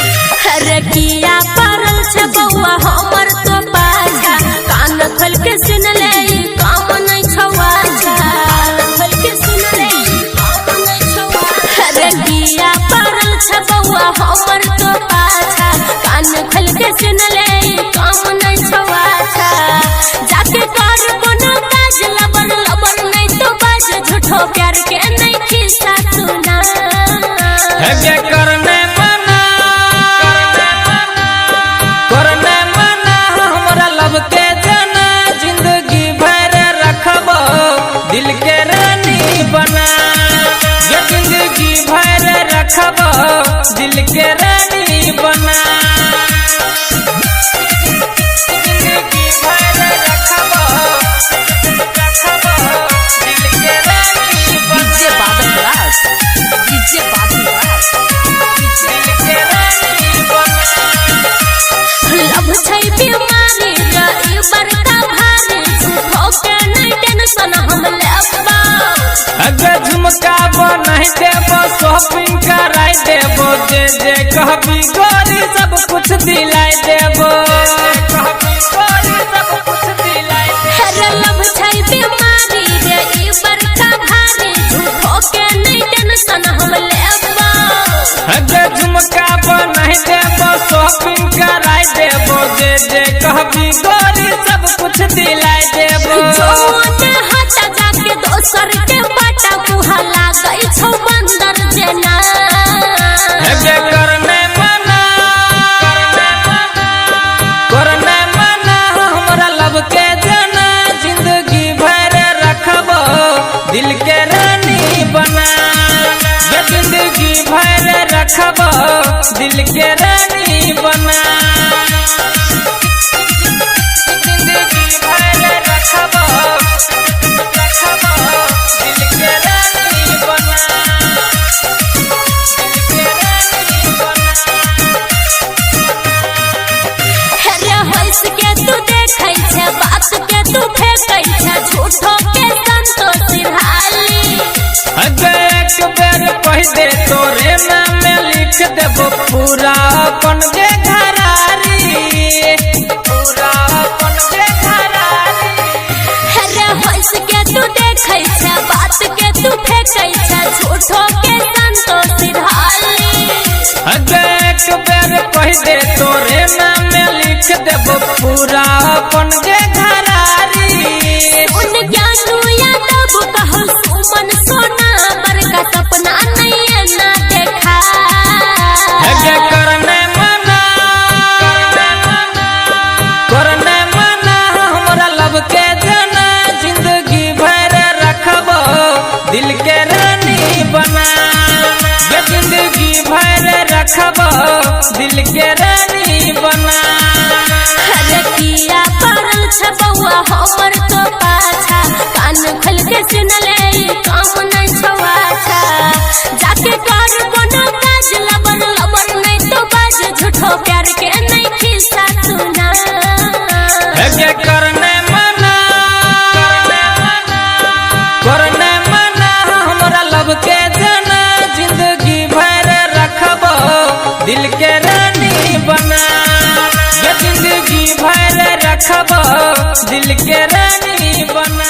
किया परल छे बउआ हमर तो पाछा कान खोल के सुन ले काम नहीं छवा कान खोल के सुन ले काम नहीं छवा अरे किया परल छे बउआ हमर तो पाछा कान खोल के सुन ले काम नहीं छवा जाके कर कोनो काज लबर लबर नहीं तो बाज झूठो प्यार के नहीं खिस्सा सुना है के करने के जना जिंदगी भर रखबो दिल के रानी बना ये जिंदगी भर रखबो दिल के रानी बना जिंदगी भर रखबो दिल के रानी डीजे बादल राज डीजे बादल राज दिल के रानी बना लब छै बीमारी बड़का भारी झूठो के नहीं टेंशन हम लेबा अगर झुमका नहीं देबो शॉपिंग कराई देबो जे जे कहबी गोरी सब कुछ दिलाई देबो कहबी गोरी सब कुछ दिलाई अरे लब छै बीमारी रे ई बड़का भारी झूठो के नहीं टेंशन हम लेबा अगर झुमका नहीं देबो शॉपिंग कराई देबो जे जे कहबी गोरी सब कुछ दिलाई देबो जोने हटा जाके दोसर के बाटा मुहा लागै छौ बंदर जेना हे करने मना हमरा लब के जना जिंदगी भर रखबो दिल के रानी बना ये जिंदगी भर रखबो दिल के रानी बना जिंदगी भर रखबो दिल के रानी बना अरे हंस के तू देखै छे बात के तू फेंकै छे झूठो के संतोष सिरहाली अगर एक बेर कह दे तोरे नाम में लिख देबो पूरा अपन जे घरारी पूरा अपन जे घरारी अरे हंस के तू देखै छे बात के तू फेंकै छे झूठो के संतोष सिरहाली अगर एक बेर कह दे तोरे नाम में लिख देबो पूरा अपन जे घरारी उन ज्ञानू यादव कहल सुमन सोना बड़का सपना नहीं है ना देखा है करने मना हमरा लब के जना जिंदगी भर रखबो दिल के रानी बना ये जिंदगी भर रखबो दिल के रानी बना अरे किया परल छे बउआ हमर तो पाछा कान खोल के सुन ले काम नहीं छवा जाके कर कोनो काज लबर लबर नहीं तो बाज झूठो प्यार के नहीं खिस्सा सुना है करने मना हमरा लब के जना जिंदगी भर रखबो दिल के रानी बना ये जिंदगी भर रखबो दिल के रानी बना।